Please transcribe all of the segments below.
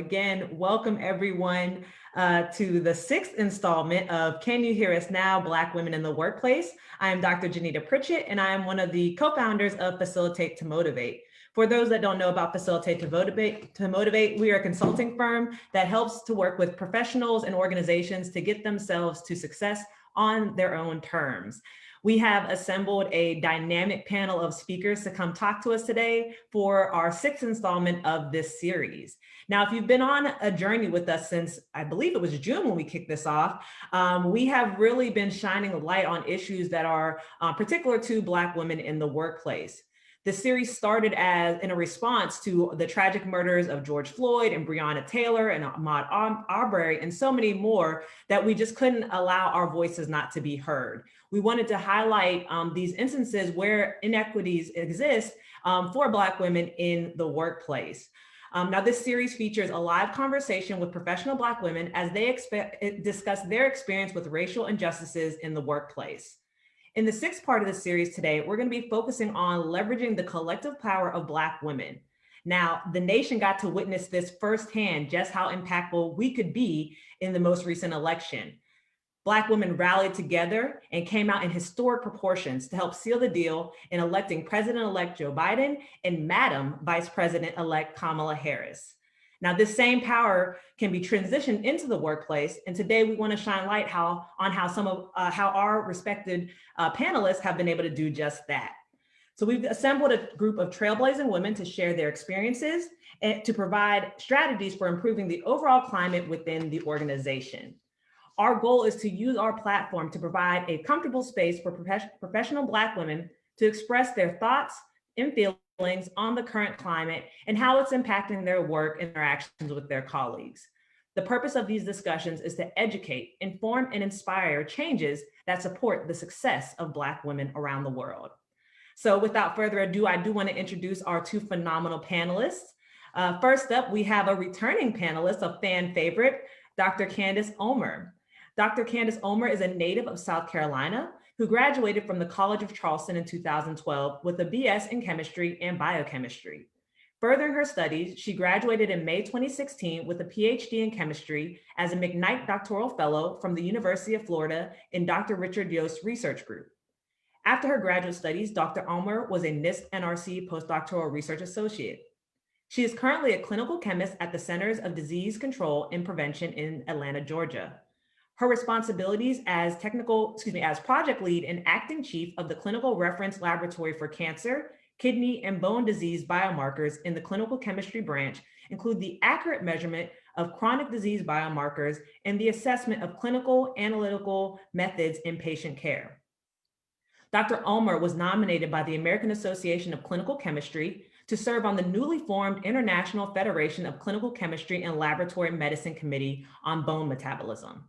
again, welcome everyone to the sixth installment of Can You Hear Us Now? Black Women in the Workplace. I am Dr. Janita Pritchett, and I am one of the co-founders of Facilitate to Motivate. For those that don't know about Facilitate to Motivate, we are a consulting firm that helps to work with professionals and organizations to get themselves to success on their own terms. We have assembled a dynamic panel of speakers to come talk to us today for our sixth installment of this series. Now, if you've been on a journey with us since, I believe it was June when we kicked this off, we have really been shining a light on issues that are particular to Black women in the workplace. The series started in a response to the tragic murders of George Floyd and Breonna Taylor and Ahmaud Arbery and so many more that we just couldn't allow our voices not to be heard. We wanted to highlight these instances where inequities exist for Black women in the workplace. Now, this series features a live conversation with professional Black women as they discuss their experience with racial injustices in the workplace. In the sixth part of the series today, we're going to be focusing on leveraging the collective power of Black women. Now, the nation got to witness this firsthand, just how impactful we could be in the most recent election. Black women rallied together and came out in historic proportions to help seal the deal in electing President-elect Joe Biden and Madam Vice President-elect Kamala Harris. Now, this same power can be transitioned into the workplace, and today we want to shine light on how our respected panelists have been able to do just that. So we've assembled a group of trailblazing women to share their experiences and to provide strategies for improving the overall climate within the organization. Our goal is to use our platform to provide a comfortable space for professional Black women to express their thoughts and feelings on the current climate and how it's impacting their work and interactions with their colleagues. The purpose of these discussions is to educate, inform, and inspire changes that support the success of Black women around the world. So without further ado, I do want to introduce our two phenomenal panelists. First up, we have a returning panelist, a fan favorite, Dr. Candace Ulmer. Dr. Candace Ulmer is a native of South Carolina who graduated from the College of Charleston in 2012 with a BS in chemistry and biochemistry. Furthering her studies, she graduated in May 2016 with a PhD in chemistry as a McKnight Doctoral Fellow from the University of Florida in Dr. Richard Yost Research Group. After her graduate studies, Dr. Ulmer was a NIST NRC postdoctoral research associate. She is currently a clinical chemist at the Centers of Disease Control and Prevention in Atlanta, Georgia. Her responsibilities as project lead and acting chief of the Clinical Reference Laboratory for Cancer, Kidney, and Bone Disease Biomarkers in the Clinical Chemistry branch include the accurate measurement of chronic disease biomarkers and the assessment of clinical analytical methods in patient care. Dr. Ulmer was nominated by the American Association of Clinical Chemistry to serve on the newly formed International Federation of Clinical Chemistry and Laboratory Medicine Committee on Bone Metabolism.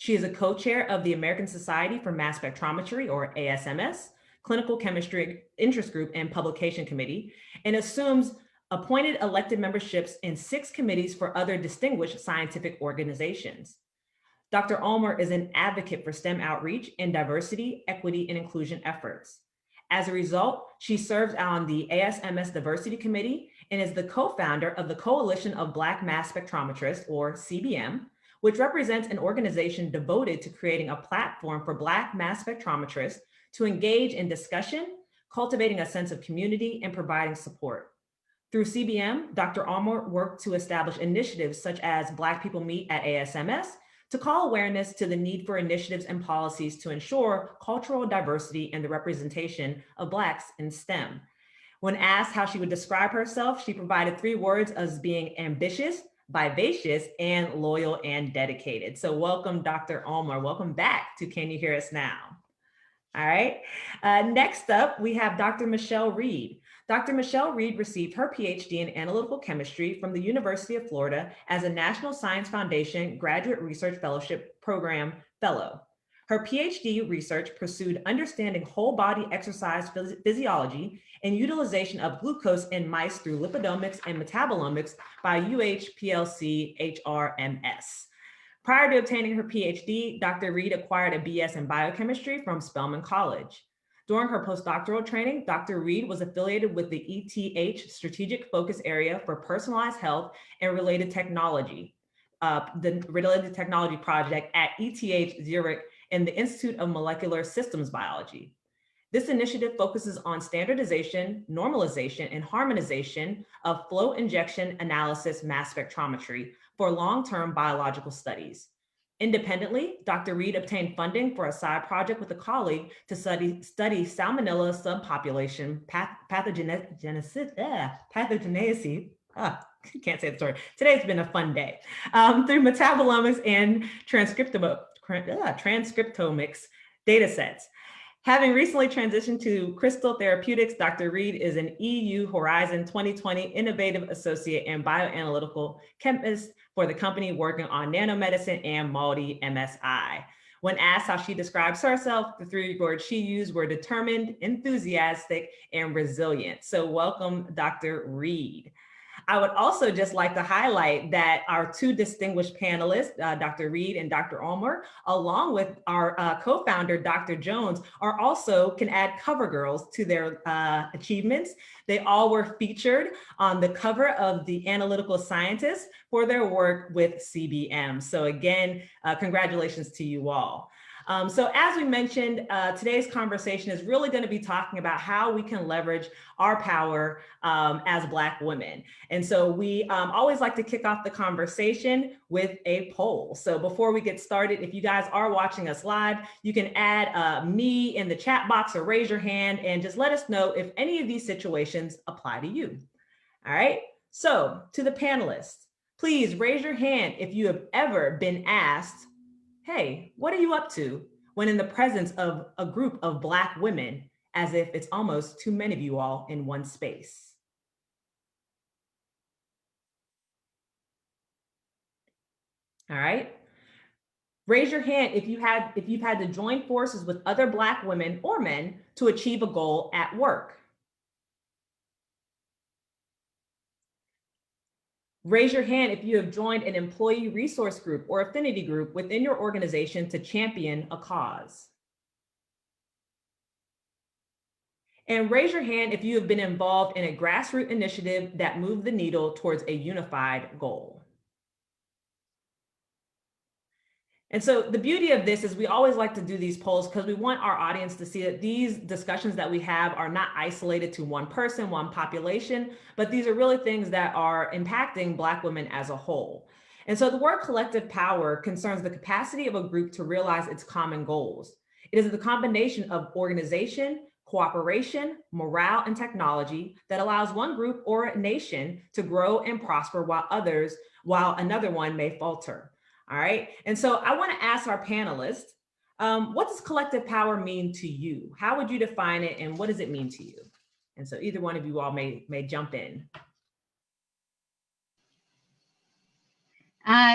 She is a co-chair of the American Society for Mass Spectrometry, or ASMS, Clinical Chemistry Interest Group and Publication Committee, and assumes appointed elected memberships in 6 committees for other distinguished scientific organizations. Dr. Ulmer is an advocate for STEM outreach and diversity, equity, and inclusion efforts. As a result, she serves on the ASMS Diversity Committee and is the co-founder of the Coalition of Black Mass Spectrometrists, or CBM, which represents an organization devoted to creating a platform for Black mass spectrometrists to engage in discussion, cultivating a sense of community, and providing support. Through CBM, Dr. Ulmer worked to establish initiatives such as Black People Meet at ASMS to call awareness to the need for initiatives and policies to ensure cultural diversity and the representation of Blacks in STEM. When asked how she would describe herself, she provided 3 words as being ambitious, vivacious, and loyal and dedicated. So welcome, Dr. Ulmer. Welcome back to Can You Hear Us Now? All right. Next up, we have Dr. Michelle Reed. Dr. Michelle Reed received her PhD in analytical chemistry from the University of Florida as a National Science Foundation Graduate Research Fellowship Program Fellow. Her PhD research pursued understanding whole body exercise physiology and utilization of glucose in mice through lipidomics and metabolomics by UHPLC HRMS. Prior to obtaining her PhD, Dr. Reed acquired a BS in biochemistry from Spelman College. During her postdoctoral training, Dr. Reed was affiliated with the ETH Strategic Focus Area for Personalized Health and Related Technology, the Related Technology Project at ETH Zurich and the Institute of Molecular Systems Biology. This initiative focuses on standardization, normalization, and harmonization of flow injection analysis mass spectrometry for long-term biological studies. Independently, Dr. Reed obtained funding for a side project with a colleague to study Salmonella subpopulation pathogenesis. Can't say the story. Today's been a fun day. Through metabolomics and transcriptomics data sets. Having recently transitioned to Crystal Therapeutics, Dr. Reed is an EU Horizon 2020 Innovative Associate and Bioanalytical Chemist for the company working on nanomedicine and multi-MSI. When asked how she describes herself, the three words she used were determined, enthusiastic, and resilient. So welcome, Dr. Reed. I would also just like to highlight that our two distinguished panelists, Dr. Reed and Dr. Ulmer, along with our co-founder, Dr. Jones, are also can add cover girls to their achievements. They all were featured on the cover of the Analytical Scientist for their work with CBM. So again, congratulations to you all. So as we mentioned, today's conversation is really going to be talking about how we can leverage our power as Black women. And so we always like to kick off the conversation with a poll. So before we get started, if you guys are watching us live, you can add me in the chat box or raise your hand and just let us know if any of these situations apply to you. All right, so to the panelists, please raise your hand if you have ever been asked, hey, what are you up to when in the presence of a group of Black women, as if it's almost too many of you all in one space? All right. Raise your hand if you've had to join forces with other Black women or men to achieve a goal at work. Raise your hand if you have joined an employee resource group or affinity group within your organization to champion a cause. And raise your hand if you have been involved in a grassroots initiative that moved the needle towards a unified goal. And so the beauty of this is we always like to do these polls because we want our audience to see that these discussions that we have are not isolated to one person, one population, but these are really things that are impacting Black women as a whole. And so the word collective power concerns the capacity of a group to realize its common goals. It is the combination of organization, cooperation, morale, and technology that allows one group or a nation to grow and prosper while another one may falter. All right, and so I want to ask our panelists, what does collective power mean to you? How would you define it, and what does it mean to you? And so either one of you all may jump in.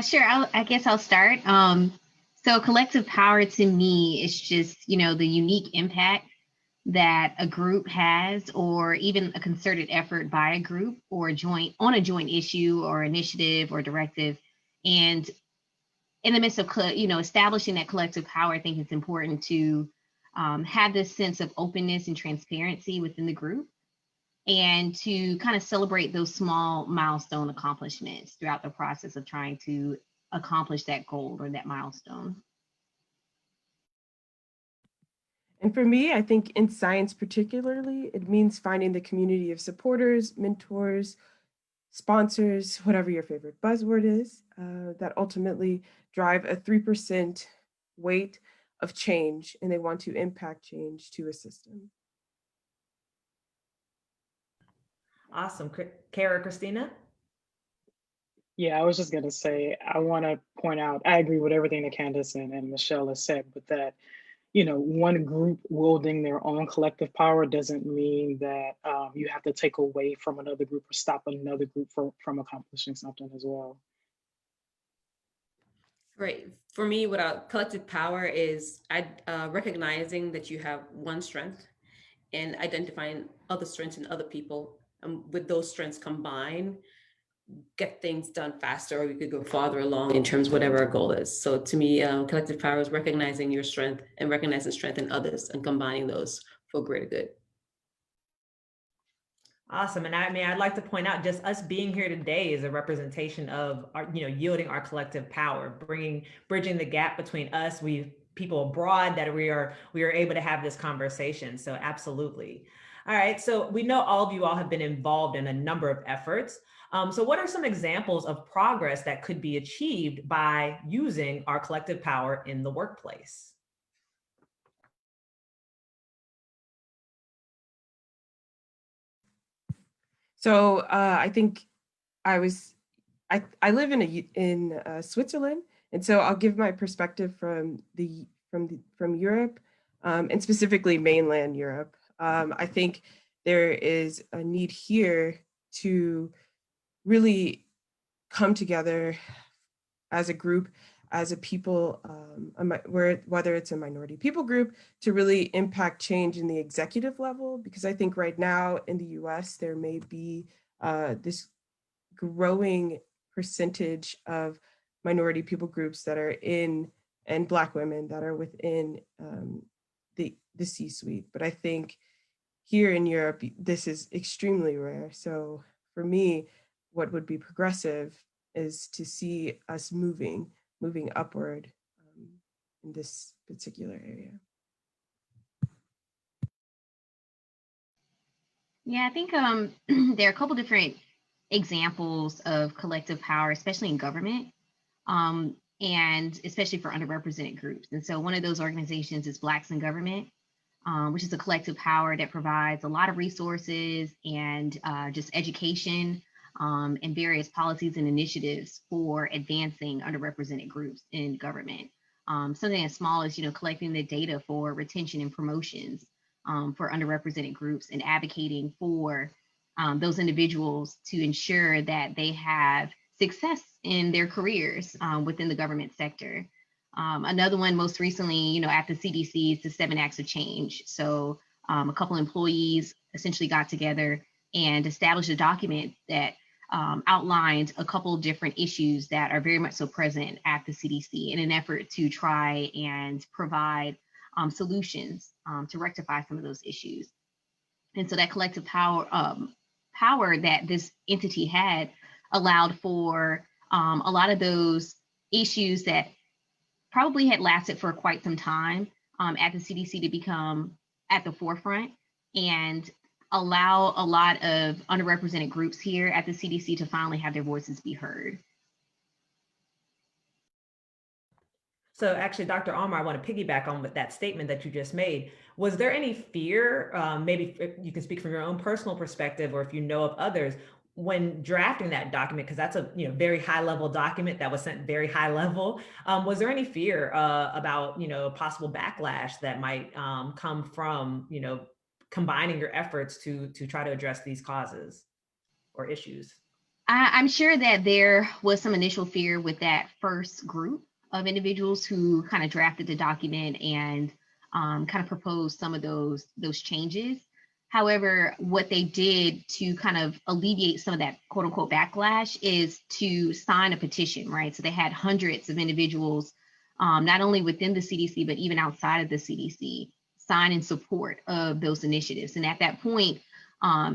Sure, I guess I'll start. So collective power to me is just, the unique impact that a group has, or even a concerted effort by a group or on a joint issue or initiative or directive. And in the midst of, establishing that collective power, I think it's important to have this sense of openness and transparency within the group, and to kind of celebrate those small milestone accomplishments throughout the process of trying to accomplish that goal or that milestone. And for me, I think in science particularly, it means finding the community of supporters, mentors, sponsors, whatever your favorite buzzword is, that ultimately drive a 3% weight of change, and they want to impact change to a system. Awesome. Kara, Christina? Yeah, I was just going to say, I want to point out, I agree with everything that Candace and Michelle has said, but that, one group wielding their own collective power doesn't mean that you have to take away from another group or stop another group from accomplishing something as well. Right. For me, what collective power is recognizing that you have one strength and identifying other strengths in other people. And with those strengths combined, get things done faster, or we could go farther along in terms of whatever our goal is. So to me, collective power is recognizing your strength and recognizing strength in others and combining those for greater good. Awesome. And I mean, I'd like to point out just us being here today is a representation of our, yielding our collective power, bridging the gap between us, people abroad, that we are able to have this conversation. So absolutely. All right. So we know all of you all have been involved in a number of efforts. So what are some examples of progress that could be achieved by using our collective power in the workplace? So I think I live in Switzerland, and so I'll give my perspective from Europe, and specifically mainland Europe. I think there is a need here to really come together as a group, as a people, whether it's a minority people group, to really impact change in the executive level. Because I think right now in the US, there may be this growing percentage of minority people groups that are in, and Black women that are within the C-suite. But I think here in Europe, this is extremely rare. So for me, what would be progressive is to see us moving upward in this particular area. Yeah, I think there are a couple different examples of collective power, especially in government, and especially for underrepresented groups. And so one of those organizations is Blacks in Government, which is a collective power that provides a lot of resources and just education and various policies and initiatives for advancing underrepresented groups in government. Something as small as, collecting the data for retention and promotions for underrepresented groups and advocating for those individuals to ensure that they have success in their careers within the government sector. Another one most recently, at the CDC is the 7 Acts of Change. So a couple employees essentially got together and established a document that outlined a couple different issues that are very much so present at the CDC in an effort to try and provide solutions to rectify some of those issues. And so that collective power that this entity had allowed for a lot of those issues that probably had lasted for quite some time at the CDC to become at the forefront and allow a lot of underrepresented groups here at the CDC to finally have their voices be heard. So actually, Dr. Almer, I want to piggyback on with that statement that you just made. Was there any fear, maybe if you can speak from your own personal perspective, or if you know of others, when drafting that document, because that's a very high level document that was sent very high level, was there any fear about possible backlash that might come from combining your efforts to try to address these causes or issues? I'm sure that there was some initial fear with that first group of individuals who kind of drafted the document and kind of proposed some of those changes. However, what they did to kind of alleviate some of that quote unquote backlash is to sign a petition, right? So they had hundreds of individuals, not only within the CDC, but even outside of the CDC, sign in support of those initiatives. And at that point,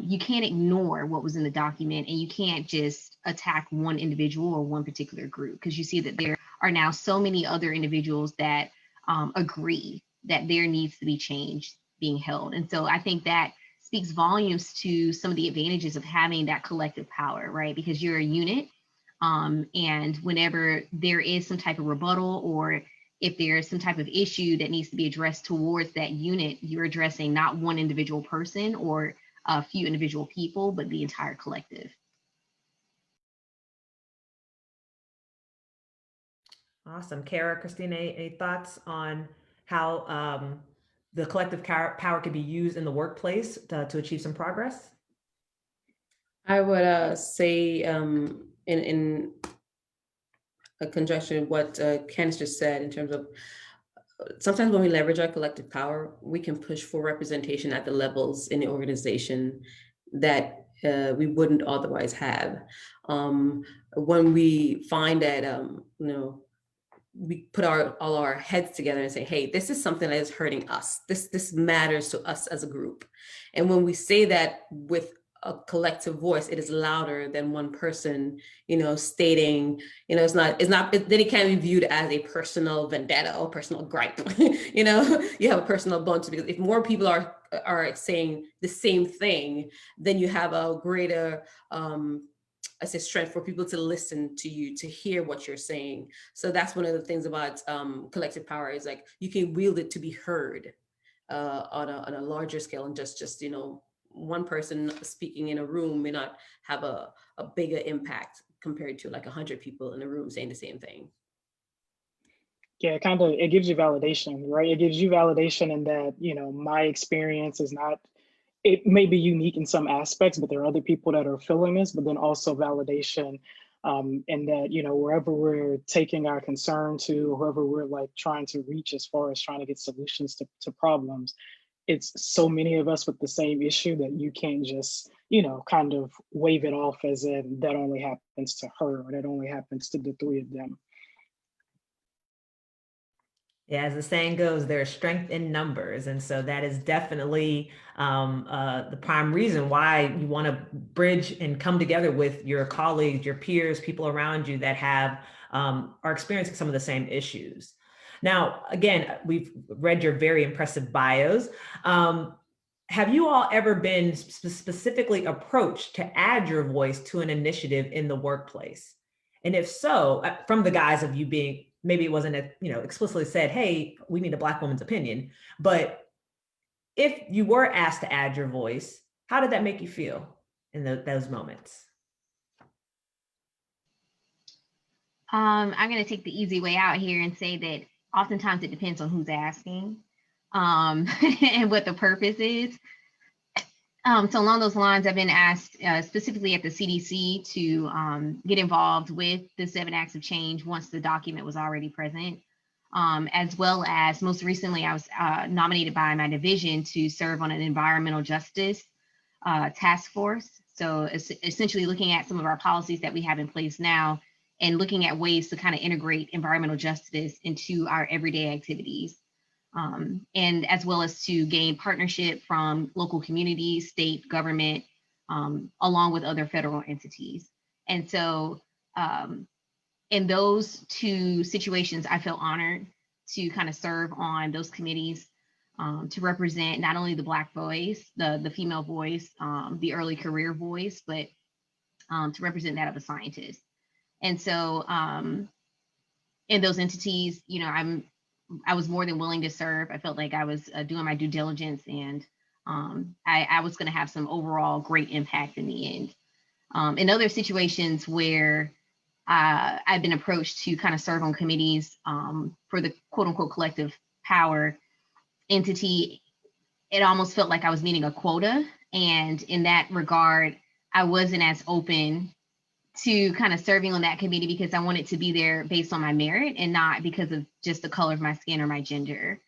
you can't ignore what was in the document, and you can't just attack one individual or one particular group, because you see that there are now so many other individuals that agree that there needs to be change being held. And so I think that speaks volumes to some of the advantages of having that collective power, right? Because you're a unit, and whenever there is some type of rebuttal, or if there's some type of issue that needs to be addressed towards that unit, you're addressing not one individual person or a few individual people, but the entire collective. Awesome. Kara, Christina, any thoughts on how the collective power could be used in the workplace to achieve some progress? I would say in a conjunction with what Candace just said, in terms of sometimes when we leverage our collective power, we can push for representation at the levels in the organization that we wouldn't otherwise have. When we find that, we put all our heads together and say, hey, this is something that is hurting us. This matters to us as a group. And when we say that with a collective voice, it is louder than one person, stating, then it can't be viewed as a personal vendetta or personal gripe. You have a personal bone to, because if more people are saying the same thing, then you have a greater, I say, strength for people to listen to you, to hear what you're saying. So that's one of the things about collective power, is like you can wield it to be heard on a larger scale, and just one person speaking in a room may not have a bigger impact compared to like 100 people in a room saying the same thing. Yeah, it gives you validation, right? It gives you validation in that, my experience is not, it may be unique in some aspects, but there are other people that are feeling this, but then also validation in that, wherever we're taking our concern to, whoever we're like trying to reach as far as trying to get solutions to problems, it's so many of us with the same issue that you can't just, kind of wave it off as in that only happens to her, or that only happens to the three of them. Yeah, as the saying goes, there's strength in numbers. And so that is definitely the prime reason why you want to bridge and come together with your colleagues, your peers, people around you that are experiencing some of the same issues. Now, again, we've read your very impressive bios. Have you all ever been specifically approached to add your voice to an initiative in the workplace? And if so, from the guise of you being, maybe it wasn't explicitly said, hey, we need a Black woman's opinion, but if you were asked to add your voice, how did that make you feel in those moments? I'm going to take the easy way out here and say that oftentimes it depends on who's asking and what the purpose is. So along those lines, I've been asked specifically at the CDC to get involved with the 7 Acts of Change once the document was already present, as well as most recently, I was nominated by my division to serve on an environmental justice task force. So essentially looking at some of our policies that we have in place now and looking at ways to kind of integrate environmental justice into our everyday activities. And as well as to gain partnership from local communities, state government, along with other federal entities. And so in those 2 situations, I feel honored to kind of serve on those committees to represent not only the Black voice, the female voice, the early career voice, but to represent that of a scientist. And so in those entities, I was more than willing to serve. I felt like I was doing my due diligence, and I was going to have some overall great impact in the end. In other situations where I've been approached to kind of serve on committees for the quote unquote collective power entity, it almost felt like I was meeting a quota. And in that regard, I wasn't as open to kind of serving on that committee because I wanted to be there based on my merit and not because of just the color of my skin or my gender.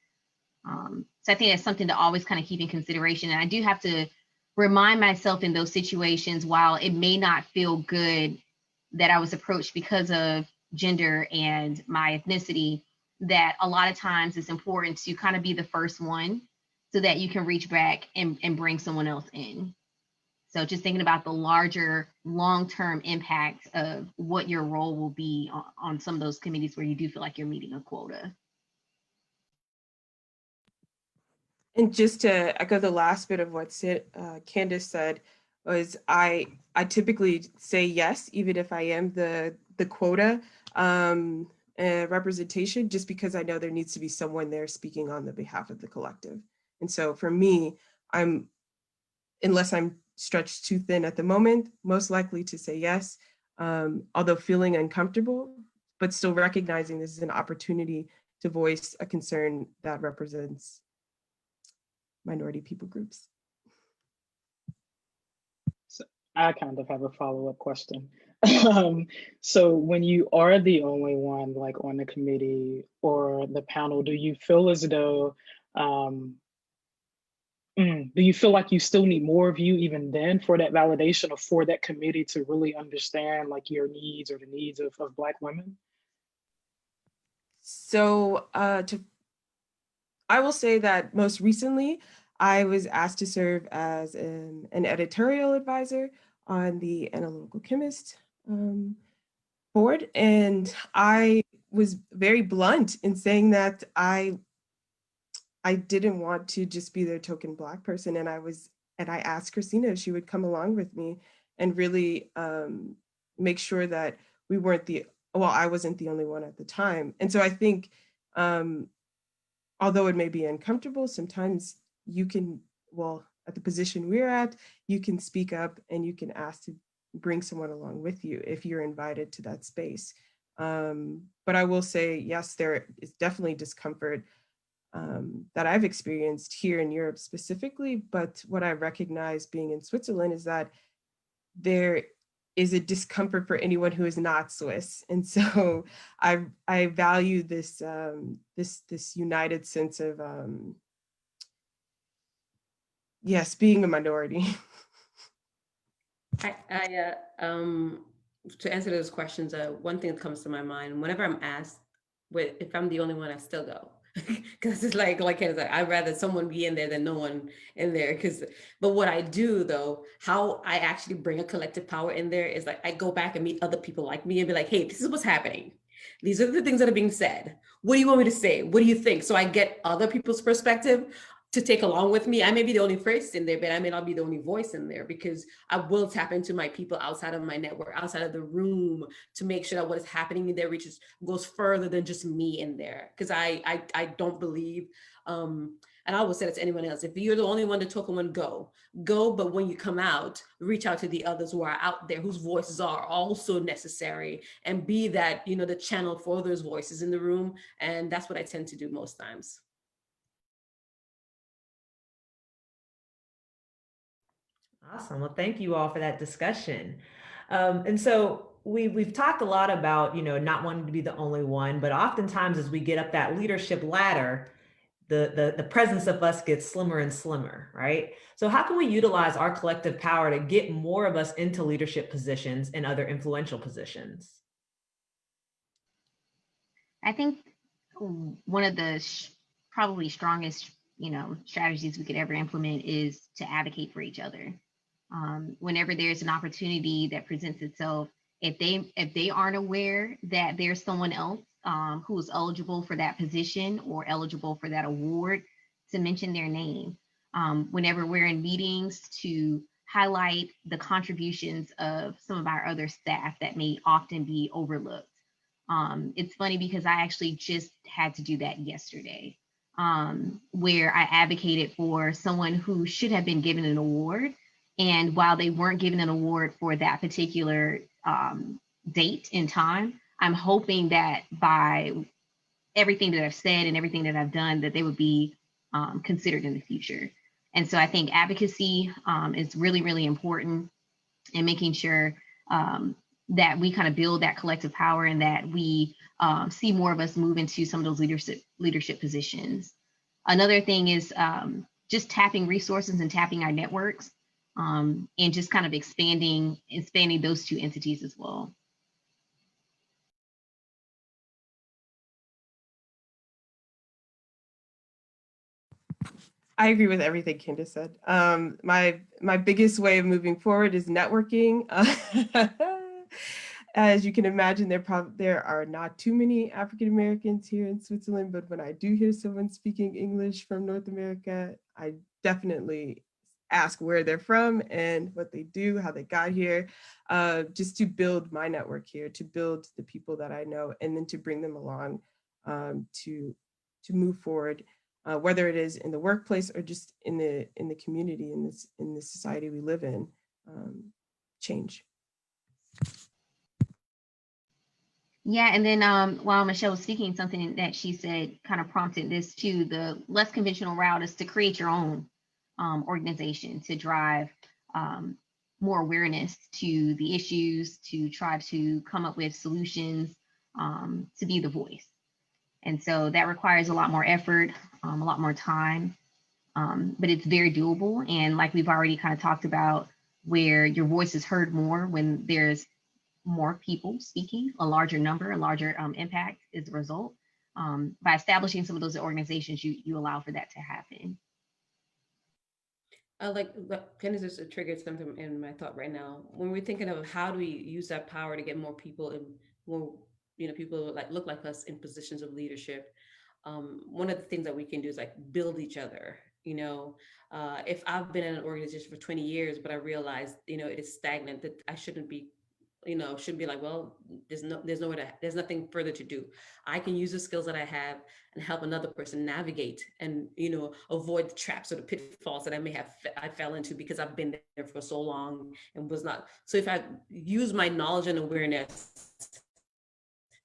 So I think that's something to always kind of keep in consideration. And I do have to remind myself in those situations, while it may not feel good that I was approached because of gender and my ethnicity, that a lot of times it's important to kind of be the first one so that you can reach back and bring someone else in. So just thinking about the larger long-term impact of what your role will be on some of those committees where you do feel like you're meeting a quota. And just to echo the last bit of what Candace said, was I typically say yes, even if I am the quota representation, just because I know there needs to be someone there speaking on the behalf of the collective. And so for me, unless I'm stretched too thin at the moment, most likely to say yes, although feeling uncomfortable, but still recognizing this is an opportunity to voice a concern that represents minority people groups. So I kind of have a follow-up question. So when you are the only one like on the committee or the panel, do you feel as though do you feel like you still need more of you even then for that validation or for that committee to really understand like your needs or the needs of Black women? So I will say that most recently, I was asked to serve as an editorial advisor on the Analytical Chemist board. And I was very blunt in saying that I didn't want to just be the token Black person. And I asked Christina if she would come along with me and really make sure that we weren't I wasn't the only one at the time. And so I think, although it may be uncomfortable, sometimes you can, at the position we're at, you can speak up and you can ask to bring someone along with you if you're invited to that space. But I will say, yes, there is definitely discomfort that I've experienced here in Europe specifically. But what I recognize being in Switzerland is that there is a discomfort for anyone who is not Swiss. And so I value this this united sense of yes, being a minority. To answer those questions, one thing that comes to my mind whenever I'm asked if I'm the only one, I still go. Because it's like I'd rather someone be in there than no one in there. But what I do though, how I actually bring a collective power in there is like I go back and meet other people like me and be like, hey, this is what's happening. These are the things that are being said. What do you want me to say? What do you think? So I get other people's perspective to take along with me. I may be the only face in there, but I may not be the only voice in there, because I will tap into my people outside of my network, outside of the room, to make sure that what is happening in there goes further than just me in there. Because I don't believe, and I always say that to anyone else, if you're the only one to talk, one go, but when you come out, reach out to the others who are out there, whose voices are also necessary, and be that, the channel for those voices in the room. And that's what I tend to do most times. Awesome. Well, thank you all for that discussion. And so we've talked a lot about, not wanting to be the only one, but oftentimes as we get up that leadership ladder, the presence of us gets slimmer and slimmer, right? So how can we utilize our collective power to get more of us into leadership positions and other influential positions? I think one of the probably strongest, strategies we could ever implement is to advocate for each other. Whenever there's an opportunity that presents itself, if they aren't aware that there's someone else who is eligible for that position or eligible for that award, to mention their name. Whenever we're in meetings, to highlight the contributions of some of our other staff that may often be overlooked. It's funny because I actually just had to do that yesterday, where I advocated for someone who should have been given an award. And while they weren't given an award for that particular date and time, I'm hoping that by everything that I've said and everything that I've done, that they would be considered in the future. And so I think advocacy is really, really important, in making sure that we kind of build that collective power, and that we see more of us move into some of those leadership positions. Another thing is just tapping resources and tapping our networks, and just kind of expanding those two entities as well. I agree with everything Candace said. My biggest way of moving forward is networking. As you can imagine, there are not too many African Americans here in Switzerland, but when I do hear someone speaking English from North America, I definitely ask where they're from and what they do, how they got here, just to build my network here, to build the people that I know, and then to bring them along to move forward. Whether it is in the workplace or just in the community, in the society we live in, change. Yeah, and then while Michelle was speaking, something that she said kind of prompted this too. The less conventional route is to create your own organization to drive more awareness to the issues, to try to come up with solutions, to be the voice. And so that requires a lot more effort, a lot more time, but it's very doable. And like we've already kind of talked about, where your voice is heard more when there's more people speaking, a larger number, a larger impact is the result. by establishing some of those organizations, you allow for that to happen. Like Candace just triggered something in my thought right now. When we're thinking of how do we use that power to get more people in, more, people like look like us in positions of leadership. One of the things that we can do is like build each other. If I've been in an organization for 20 years, but I realized, it is stagnant, that I shouldn't be shouldn't be like, well, there's nothing further to do. I can use the skills that I have and help another person navigate and, avoid the traps or the pitfalls that I fell into because I've been there for so long and was not. So if I use my knowledge and awareness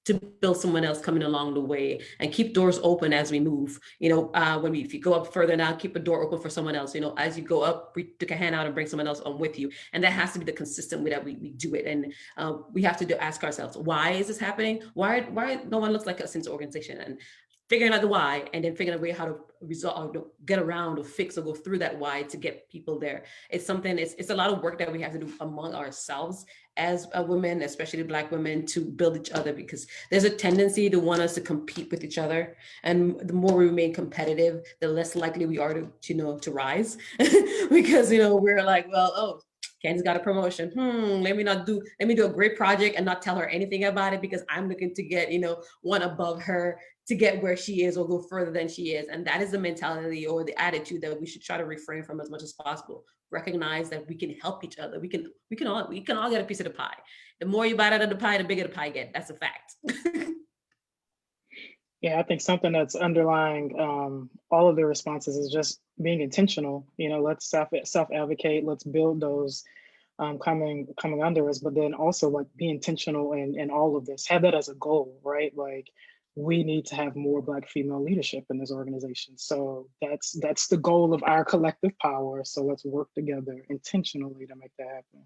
to build someone else coming along the way and keep doors open as we move. If you go up further now, keep a door open for someone else. As you go up, we took a hand out and bring someone else on with you. And that has to be the consistent way that we do it. And we have to ask ourselves, why is this happening? Why no one looks like us in this organization? And figuring out the why, and then figuring out a way how to resolve, or get around or fix or go through that why to get people there. It's a lot of work that we have to do among ourselves as women, especially Black women, to build each other, because there's a tendency to want us to compete with each other. And the more we remain competitive, the less likely we are to rise because, we're like, well, oh, Ken's got a promotion. Let me do a great project and not tell her anything about it because I'm looking to get, one above her to get where she is or go further than she is. And that is the mentality or the attitude that we should try to refrain from as much as possible. Recognize that we can help each other. We can all get a piece of the pie. The more you bite out of the pie, the bigger the pie get. That's a fact. Yeah, I think something that's underlying all of the responses is just being intentional. Let's self-advocate. Let's build those coming under us, but then also like be intentional in all of this. Have that as a goal, right? Like we need to have more Black female leadership in this organization. So that's the goal of our collective power. So let's work together intentionally to make that happen.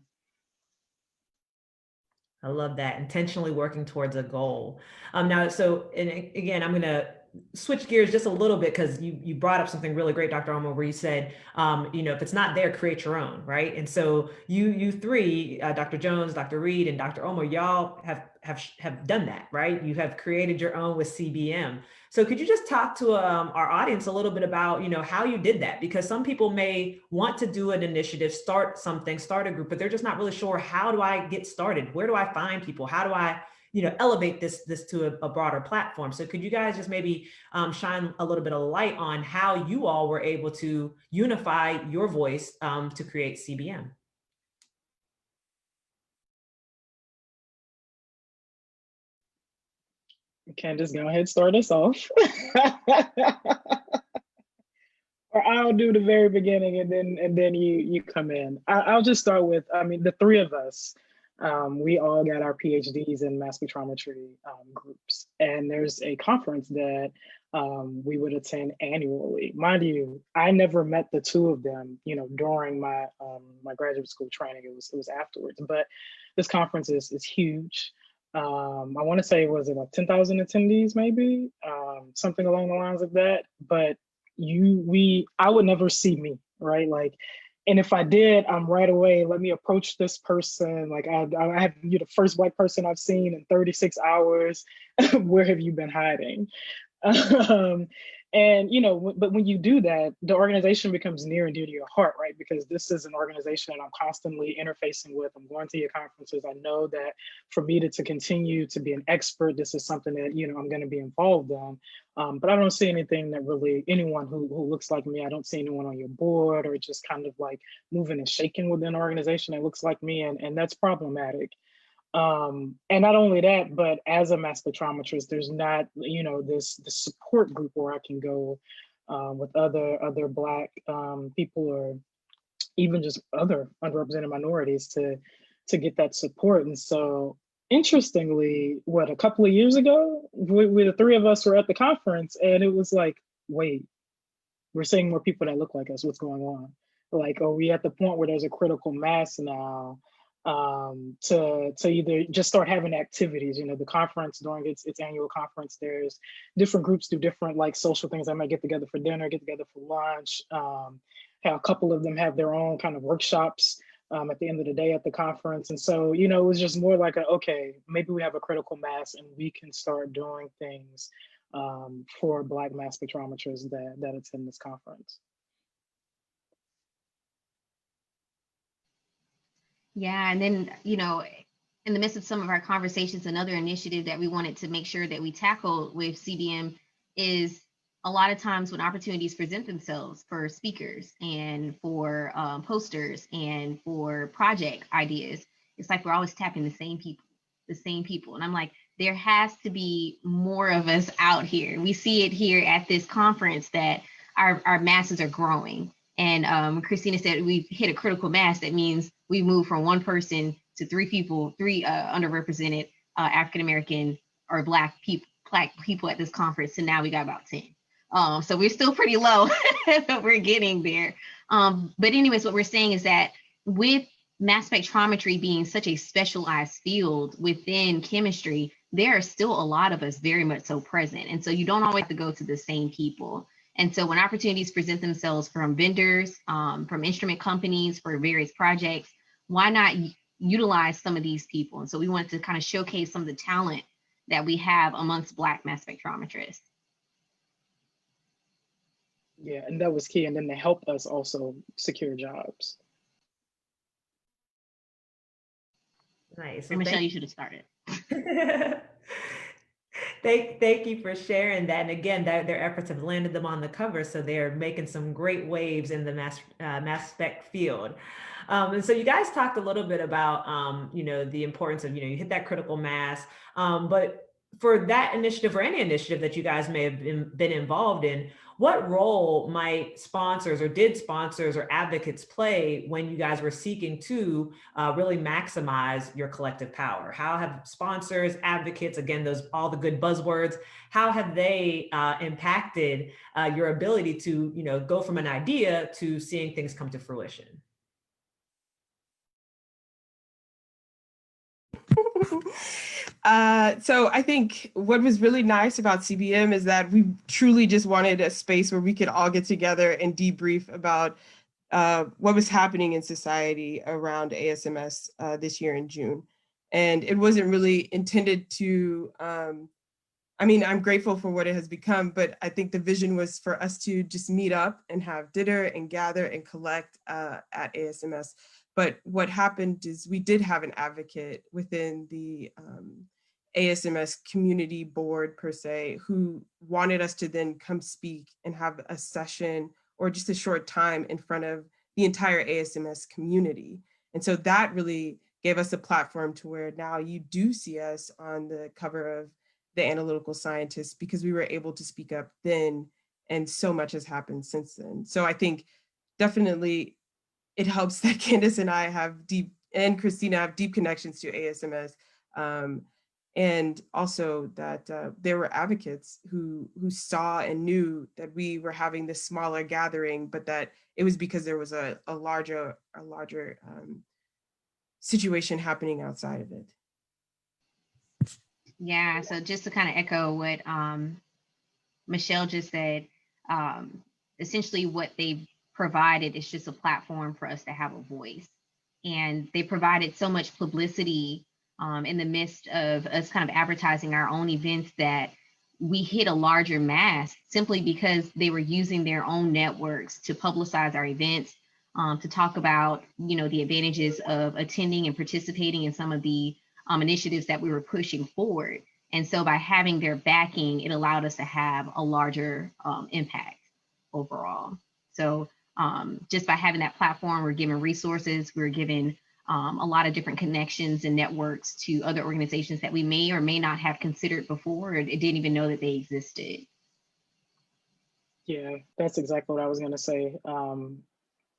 I love that, intentionally working towards a goal. And again, I'm going to switch gears just a little bit because you brought up something really great, Dr. Omo, where you said, if it's not there, create your own, right? And so you three, Dr. Jones, Dr. Reed, and Dr. Omo, y'all have done that, right? You have created your own with CBM. So could you just talk to our audience a little bit about, how you did that? Because some people may want to do an initiative, start a group, but they're just not really sure, how do I get started? Where do I find people? How do I, elevate this to a broader platform? So could you guys just maybe shine a little bit of light on how you all were able to unify your voice to create CBM? Candace, go ahead, start us off. Or I'll do the very beginning and then you come in. I'll just start with, the three of us, we all got our PhDs in mass spectrometry groups. And there's a conference that we would attend annually. Mind you, I never met the two of them, during my my graduate school training. It was afterwards. But this conference is huge. I want to say, was it like 10,000 attendees, maybe something along the lines of that. But I would never see me, right? Like, and if I did, I'm right away, let me approach this person. Like I have, you're the first White person I've seen in 36 hours. Where have you been hiding? And, but when you do that, the organization becomes near and dear to your heart, right? Because this is an organization that I'm constantly interfacing with. I'm going to your conferences. I know that for me to continue to be an expert, this is something that, I'm going to be involved in. But I don't see anything that really, anyone who looks like me, I don't see anyone on your board or just kind of like moving and shaking within an organization that looks like me. And that's problematic. And not only that, but as a mass spectrometrist, there's not, this support group where I can go with other Black people or even just other underrepresented minorities to get that support. And so interestingly, a couple of years ago, we the three of us were at the conference and it was like, wait, we're seeing more people that look like us. What's going on? Like, are we at the point where there's a critical mass now to either just start having activities? The conference, during its annual conference, there's different groups do different like social things. I might get together for dinner, get together for lunch. A couple of them have their own kind of workshops at the end of the day at the conference. And so, it was just more like okay, maybe we have a critical mass and we can start doing things for Black mass spectrometrists that attend this conference. Yeah, and then, you know, in the midst of some of our conversations, another initiative that we wanted to make sure that we tackle with CBM is a lot of times when opportunities present themselves for speakers and for posters and for project ideas, it's like we're always tapping the same people. And I'm like, there has to be more of us out here. We see it here at this conference that our masses are growing. And Christina said we hit a critical mass. That means we move from one person to three people, three underrepresented African-American or Black people at this conference. And now we got about 10. So we're still pretty low, but we're getting there. But anyways, what we're saying is that with mass spectrometry being such a specialized field within chemistry, there are still a lot of us very much so present. And so you don't always have to go to the same people. And so when opportunities present themselves from vendors, from instrument companies for various projects, why not utilize some of these people? And so we wanted to kind of showcase some of the talent that we have amongst Black mass spectrometrists. Yeah, and that was key. And then they helped us also secure jobs. Nice. So Michelle, you should have started. Thank you for sharing that. And again, their efforts have landed them on the cover. So they're making some great waves in the mass spec field. And so you guys talked a little bit about, you know, the importance of, you know, you hit that critical mass, but for that initiative or any initiative that you guys may have been involved in, what role might sponsors or did sponsors or advocates play when you guys were seeking to really maximize your collective power? How have sponsors, advocates, again, those all the good buzzwords, how have they impacted your ability to, you know, go from an idea to seeing things come to fruition? So I think what was really nice about CBM is that we truly just wanted a space where we could all get together and debrief about what was happening in society around ASMS this year in June. And it wasn't really intended to, I mean, I'm grateful for what it has become, but I think the vision was for us to just meet up and have dinner and gather and collect at ASMS. But what happened is we did have an advocate within the ASMS community board per se, who wanted us to then come speak and have a session or just a short time in front of the entire ASMS community. And so that really gave us a platform to where now you do see us on the cover of The Analytical Scientist, because we were able to speak up then, and so much has happened since then. So I think definitely it helps that Candace and I have deep, and Christina have deep connections to ASMS. And also that there were advocates who saw and knew that we were having this smaller gathering, but that it was because there was a larger situation happening outside of it. Yeah, so just to kind of echo what Michelle just said, essentially what they provided is just a platform for us to have a voice. And they provided so much publicity in the midst of us kind of advertising our own events that we hit a larger mass simply because they were using their own networks to publicize our events, to talk about, you know, the advantages of attending and participating in some of the initiatives that we were pushing forward. And so by having their backing, it allowed us to have a larger impact overall. So just by having that platform, we're given resources, we're given a lot of different connections and networks to other organizations that we may or may not have considered before, or it didn't even know that they existed. Yeah, that's exactly what I was going to say.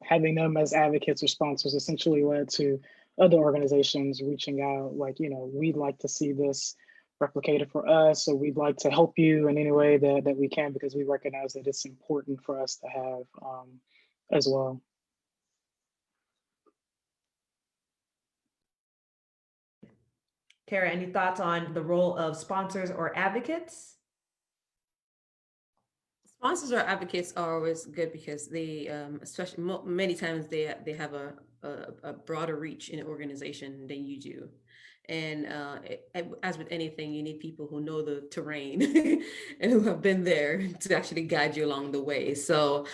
Having them as advocates or sponsors essentially led to other organizations reaching out, like, you know, we'd like to see this replicated for us, or we'd like to help you in any way that we can, because we recognize that it's important for us to have as well. Kara, any thoughts on the role of sponsors or advocates? Sponsors or advocates are always good because they, especially many times they have a broader reach in an organization than you do. And as with anything, you need people who know the terrain and who have been there to actually guide you along the way. So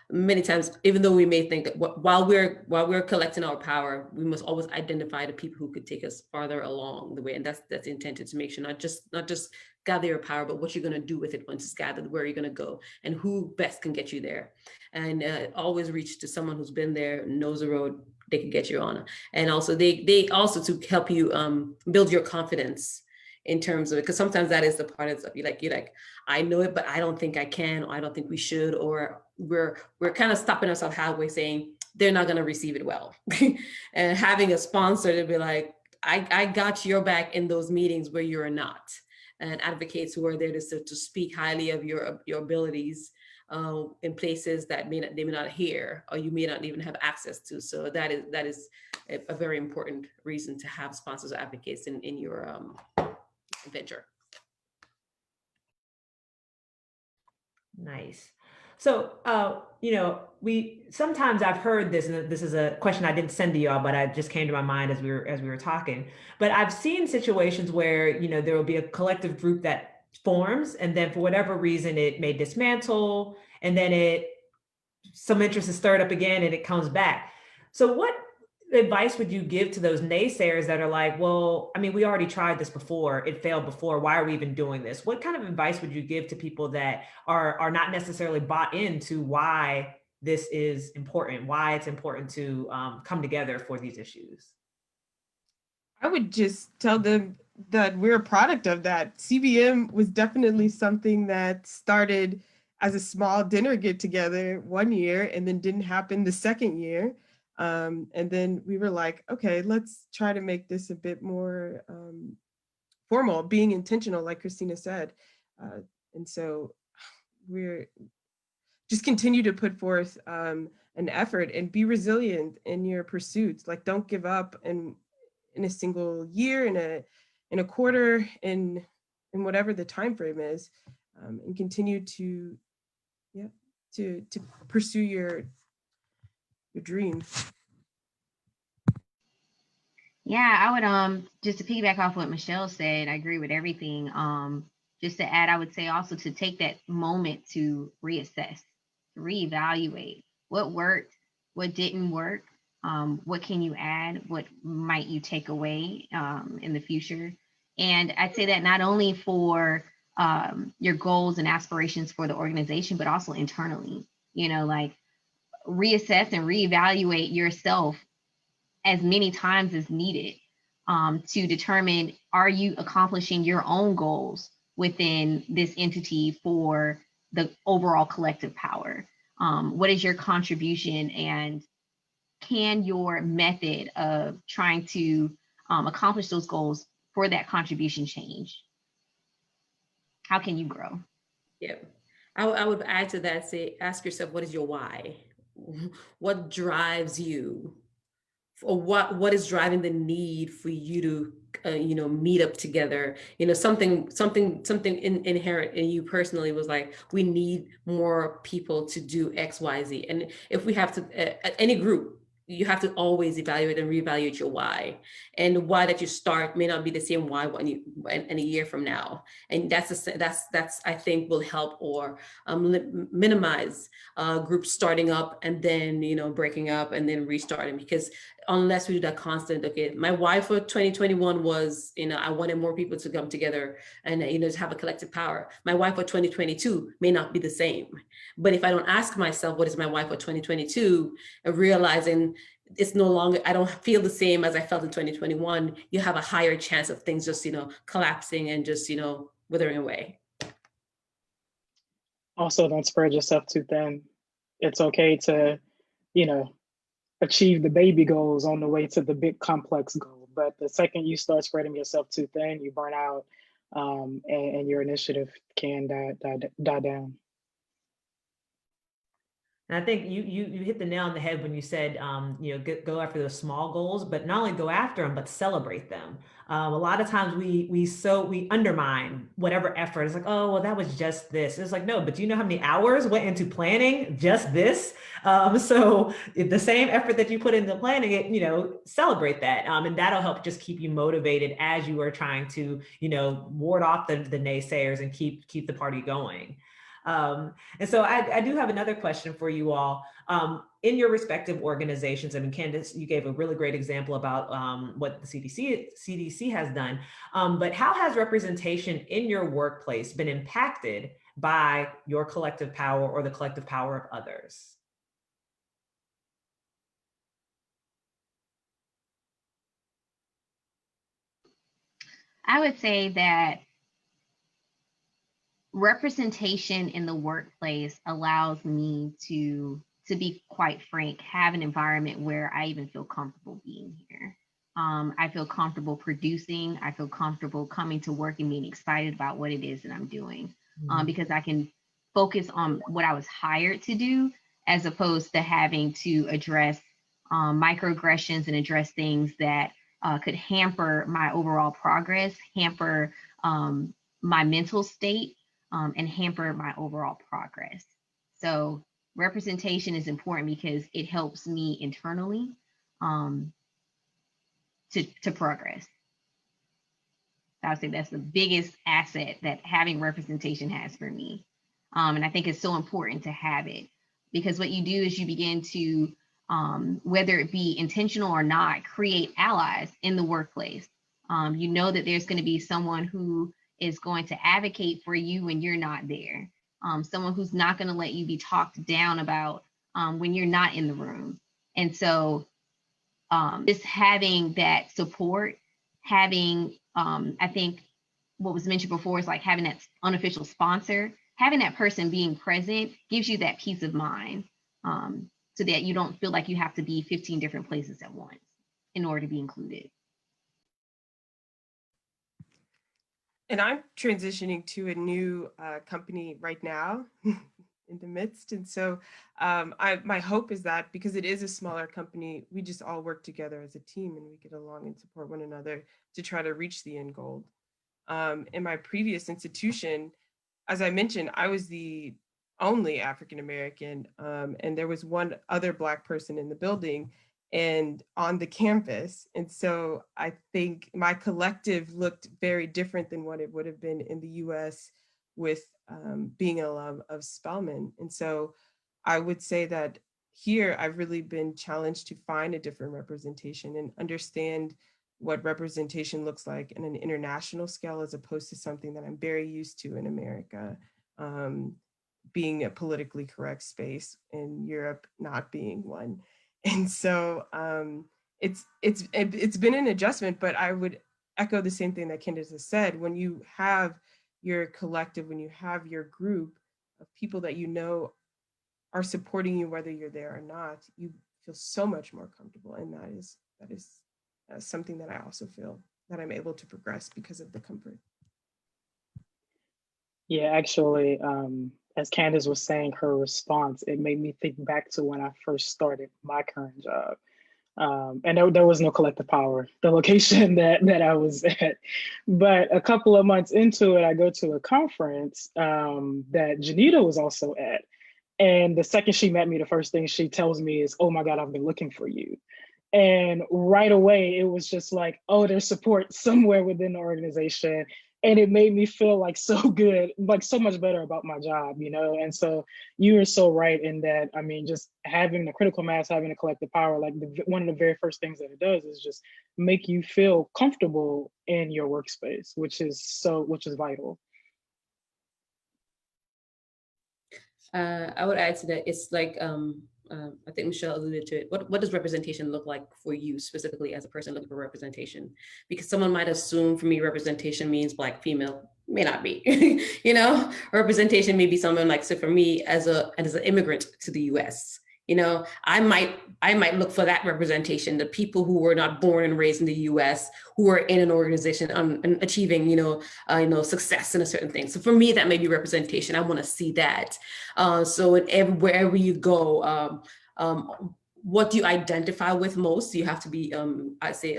many times, even though we may think that while we're collecting our power, we must always identify the people who could take us farther along the way. And that's intended to make sure not just gather your power, but what you're going to do with it once it's gathered, where you're going to go, and who best can get you there. And always reach to someone who's been there, knows the road they can get you on. And also they also to help you build your confidence in terms of it, because sometimes that is the part of you're like, I know it, but I don't think I can, or I don't think we should, or we're kind of stopping ourselves halfway saying they're not going to receive it well. And having a sponsor to be like, I got your back in those meetings where you're not, and advocates who are there to speak highly of your abilities in places that they may not hear, or you may not even have access to. So that is a very important reason to have sponsors or advocates in your venture. Nice. So, sometimes I've heard this, and this is a question I didn't send to y'all, but I just came to my mind as we were talking. But I've seen situations where, there will be a collective group that forms, and then for whatever reason, it may dismantle, and then some interest is stirred up again, and it comes back. So what advice would you give to those naysayers that are like, well, I mean, we already tried this before, it failed before, why are we even doing this? What kind of advice would you give to people that are not necessarily bought into why this is important, why it's important to come together for these issues? I would just tell them that we're a product of that. CBM was definitely something that started as a small dinner get together one year and then didn't happen the second year. And then we were like, okay, let's try to make this a bit more formal, being intentional, like Christina said. And so we're just continue to put forth an effort and be resilient in your pursuits. Like, don't give up in a single year, in a quarter, in whatever the time frame is, and continue to pursue your dream. Yeah, I would just to piggyback off what Michelle said, I agree with everything. Just to add, I would say also to take that moment to reassess, reevaluate what worked, what didn't work, what can you add, what might you take away in the future. And I'd say that not only for your goals and aspirations for the organization, but also internally, like reassess and reevaluate yourself as many times as needed to determine, are you accomplishing your own goals within this entity for the overall collective power? What is your contribution, and can your method of trying to accomplish those goals for that contribution change? How can you grow? Yeah, I would add to that, say, ask yourself, what is your why? What drives you? Or what is driving the need for you to meet up together? Something inherent in you personally was like, we need more people to do XYZ. And if we have to, any group, you have to always evaluate and reevaluate your why. And the why that you start may not be the same why in a year from now. And that's I think will help or minimize groups starting up and then breaking up and then restarting, because unless we do that constant, okay, my why for 2021 was, I wanted more people to come together and, to have a collective power. My why for 2022 may not be the same. But if I don't ask myself, what is my why for 2022, realizing it's no longer, I don't feel the same as I felt in 2021, you have a higher chance of things just, collapsing and just, withering away. Also, don't spread yourself too thin. It's okay to, achieve the baby goals on the way to the big complex goal. But the second you start spreading yourself too thin, you burn out, and your initiative can die down. And I think you hit the nail on the head when you said, go after those small goals, but not only go after them, but celebrate them. A lot of times we undermine whatever effort. It's like, oh, well, that was just this. It's like, no, but do you know how many hours went into planning just this? So if the same effort that you put into planning it, celebrate that. And that'll help just keep you motivated as you are trying to, ward off the naysayers and keep the party going. And so I do have another question for you all. In your respective organizations, I mean, Candace, you gave a really great example about what the CDC has done, but how has representation in your workplace been impacted by your collective power or the collective power of others? I would say that representation in the workplace allows me to be quite frank, have an environment where I even feel comfortable being here. I feel comfortable producing. I feel comfortable coming to work and being excited about what it is that I'm doing, because I can focus on what I was hired to do, as opposed to having to address microaggressions and address things that could hamper my overall progress, hamper my mental state, and hamper my overall progress. So representation is important because it helps me internally to progress. I would say that's the biggest asset that having representation has for me. And I think it's so important to have it, because what you do is you begin to, whether it be intentional or not, create allies in the workplace. You know that there's going to be someone who is going to advocate for you when you're not there. Someone who's not going to let you be talked down about when you're not in the room. And so just having that support, having, I think what was mentioned before is like having that unofficial sponsor, having that person being present gives you that peace of mind, so that you don't feel like you have to be 15 different places at once in order to be included. And I'm transitioning to a new company right now in the midst. And so my hope is that because it is a smaller company, we just all work together as a team and we get along and support one another to try to reach the end goal. In my previous institution, as I mentioned, I was the only African-American, and there was one other Black person in the building and on the campus. And so I think my collective looked very different than what it would have been in the US with being an alum of Spelman. And so I would say that here I've really been challenged to find a different representation and understand what representation looks like in an international scale, as opposed to something that I'm very used to in America, being a politically correct space, in Europe not being one. And so it's been an adjustment, but I would echo the same thing that Candace has said. When you have your collective, when you have your group of people that you know are supporting you, whether you're there or not, you feel so much more comfortable. And that is something that I also feel that I'm able to progress because of the comfort. Yeah, actually, as Candace was saying her response, it made me think back to when I first started my current job. And there was no collective power, the location that I was at. But a couple of months into it, I go to a conference that Janita was also at. And the second she met me, the first thing she tells me is, "Oh my God, I've been looking for you." And right away, it was just like, oh, there's support somewhere within the organization. And it made me feel like so good, like so much better about my job, you know? And so you are so right in that. I mean, just having the critical mass, having a collective power, like one of the very first things that it does is just make you feel comfortable in your workspace, which is vital. I would add to that, it's like, I think Michelle alluded to it. What does representation look like for you specifically as a person looking for representation? Because someone might assume for me, representation means Black female, may not be, you know, representation may be someone like, so for me as an immigrant to the US, You know, I might look for that representation, the people who were not born and raised in the US, who are in an organization and achieving, success in a certain thing. So for me, that may be representation. I want to see that. So wherever you go, what do you identify with most? You have to be, I say,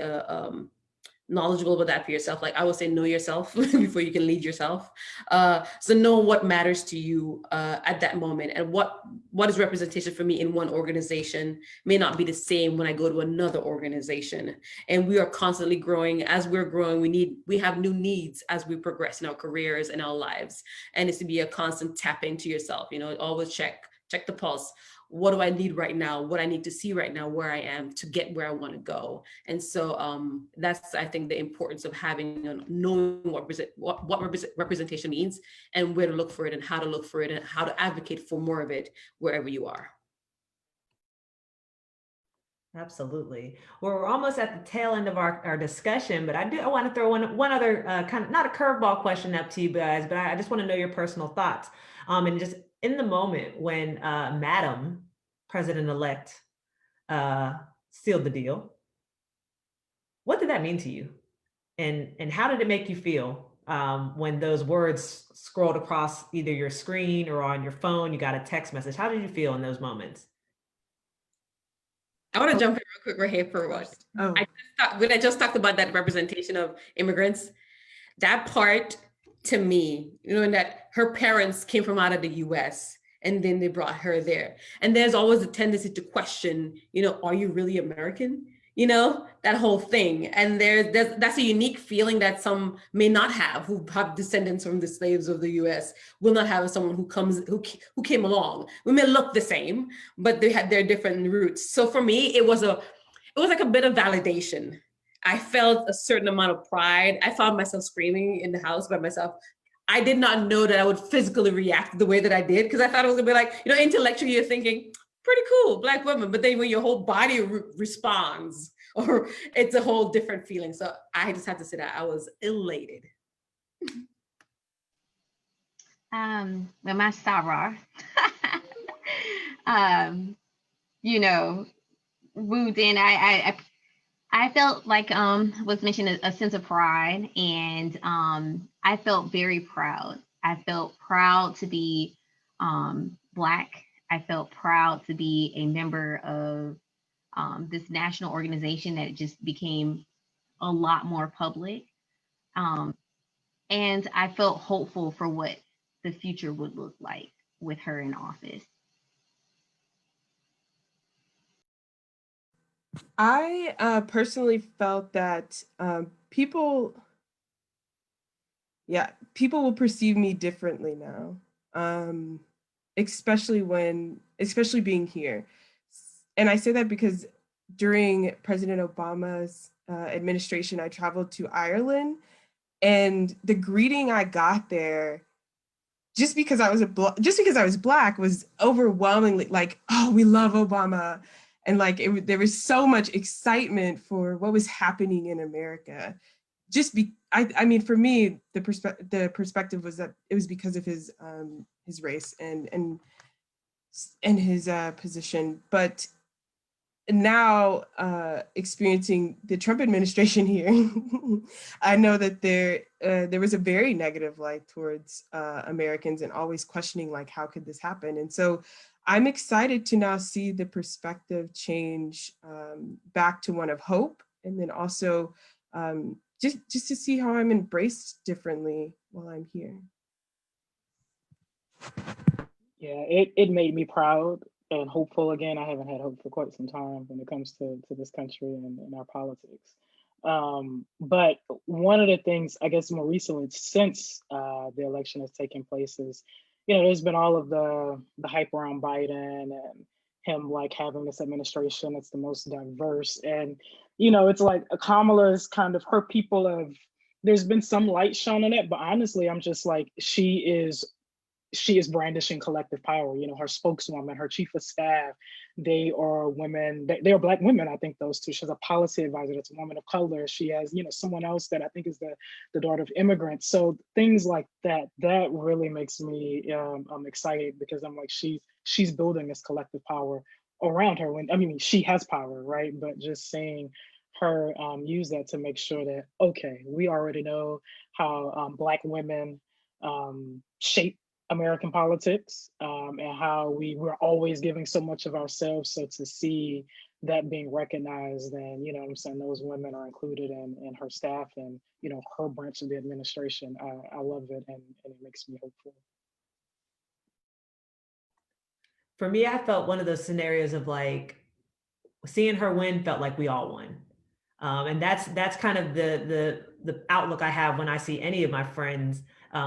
knowledgeable about that for yourself. Like I would say, know yourself before you can lead yourself. So know what matters to you at that moment, and what is representation for me in one organization may not be the same when I go to another organization. And we are constantly growing. As we're growing, we have new needs as we progress in our careers and our lives. And it's to be a constant tap into yourself. Always check the pulse. What do I need right now? What I need to see right now, where I am to get where I want to go. And so that's, I think, the importance of having knowing what representation means, and where to look for it, and how to look for it, and how to advocate for more of it wherever you are. Absolutely. Well, we're almost at the tail end of our discussion, but I want to throw one other kind of, not a curveball question up to you guys, but I just want to know your personal thoughts. And just in the moment when Madam President-elect sealed the deal, what did that mean to you? And how did it make you feel when those words scrolled across either your screen or on your phone, you got a text message? How did you feel in those moments? I want to jump in real quick right here for what when I just talked about that representation of immigrants, that part to me, and that her parents came from out of the US and then they brought her there. And there's always a tendency to question, are you really American? That whole thing. And that's a unique feeling that some may not have, who have descendants from the slaves of the US, will not have someone who came along. We may look the same, but they had their different roots. So for me, it was like a bit of validation. I felt a certain amount of pride. I found myself screaming in the house by myself. I did not know that I would physically react the way that I did, because I thought it was gonna be like, intellectually you're thinking, pretty cool, Black woman. But then when your whole body responds, or it's a whole different feeling. So I just have to say that I was elated. Well, my soror, moved in. I felt like was mentioned a sense of pride, and I felt very proud. I felt proud to be Black. I felt proud to be a member of this national organization that just became a lot more public. And I felt hopeful for what the future would look like with her in office. I personally felt that people will perceive me differently now, especially being here. And I say that because during President Obama's administration, I traveled to Ireland, and the greeting I got there, just because I was Black, was overwhelmingly like, "Oh, we love Obama." And like there was so much excitement for what was happening in America. I mean, for me, the perspective was that it was because of his race and his position. But now, experiencing the Trump administration here, I know that there was a very negative light towards Americans, and always questioning, like, how could this happen? And so I'm excited to now see the perspective change back to one of hope, and then also just to see how I'm embraced differently while I'm here. Yeah, it made me proud and hopeful again. I haven't had hope for quite some time when it comes to this country and our politics. But one of the things, I guess, more recently since the election has taken place is, there's been all of the hype around Biden and him like having this administration that's the most diverse. And, it's like Kamala's kind of, her people have, there's been some light shown on it, but honestly, I'm just like, she is brandishing collective power. Her spokeswoman, her chief of staff, they are women, they are Black women. I think those two. She has a policy advisor that's a woman of color. She has, someone else that I think is the daughter of immigrants. So things like that really makes me excited, because I'm like, she's building this collective power around her when, I mean, she has power, right? But just seeing her use that to make sure that, okay, we already know how Black women shape American politics, and how we're always giving so much of ourselves. So to see that being recognized, and you know what I'm saying, those women are included in her staff and you know her branch of the administration. I love it, and it makes me hopeful. For me, I felt one of those scenarios of like seeing her win felt like we all won. And that's kind of the outlook I have when I see any of my friends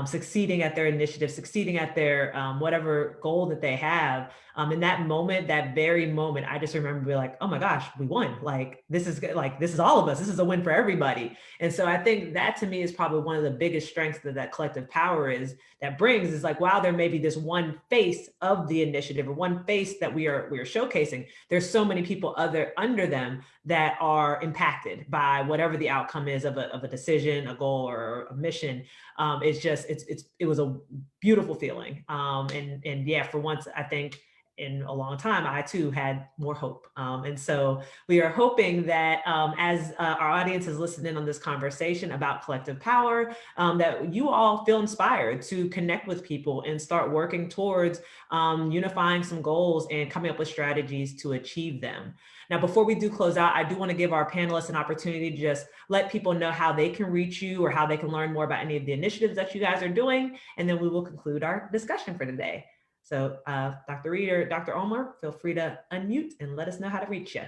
succeeding at their initiative, succeeding at their whatever goal that they have. In that moment, that very moment, I just remember being like, oh my gosh, we won. Like this is good. Like this is all of us. This is a win for everybody. And so I think that to me is probably one of the biggest strengths that collective power that brings is like, wow, there may be this one face of the initiative or one face that we are showcasing. There's so many people under them that are impacted by whatever the outcome is of a decision, a goal, or a mission. It was a beautiful feeling. And yeah, for once, I think in a long time, I too had more hope. And so we are hoping that as our audience is listening on this conversation about collective power, that you all feel inspired to connect with people and start working towards unifying some goals and coming up with strategies to achieve them. Now, before we do close out, I do want to give our panelists an opportunity to just let people know how they can reach you or how they can learn more about any of the initiatives that you guys are doing, and then we will conclude our discussion for today. So Dr. Reed or Dr. Omar, feel free to unmute and let us know how to reach you.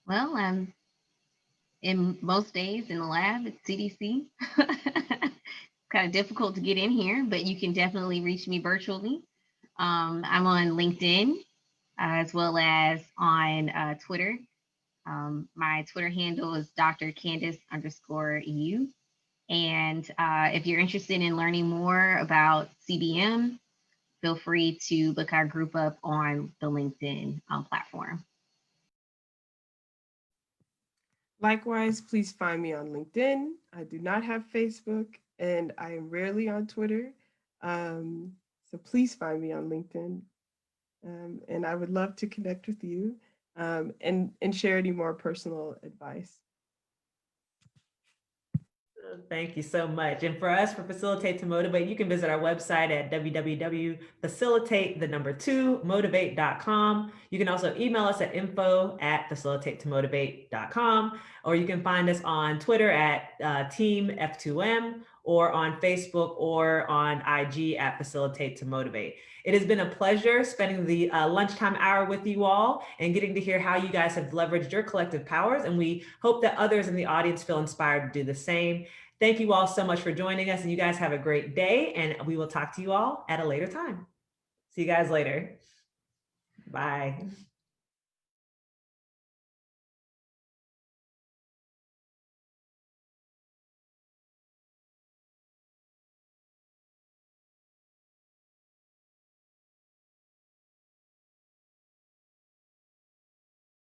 Well, in most days in the lab at CDC. Kind of difficult to get in here, but you can definitely reach me virtually. I'm on LinkedIn as well as on Twitter. My Twitter handle is Dr. Candace_EU. And if you're interested in learning more about CBM, feel free to look our group up on the LinkedIn platform. Likewise, please find me on LinkedIn. I do not have Facebook, and I am rarely on Twitter. So please find me on LinkedIn. And I would love to connect with you and share any more personal advice. Thank you so much. And for us, for Facilitate to Motivate, you can visit our website at www.facilitate2motivate.com. You can also email us at info@facilitatetomotivate.com, or you can find us on Twitter at Team F2M, or on Facebook or on IG at Facilitate to Motivate. It has been a pleasure spending the lunchtime hour with you all and getting to hear how you guys have leveraged your collective powers. And we hope that others in the audience feel inspired to do the same. Thank you all so much for joining us, and you guys have a great day, and we will talk to you all at a later time. See you guys later. Bye.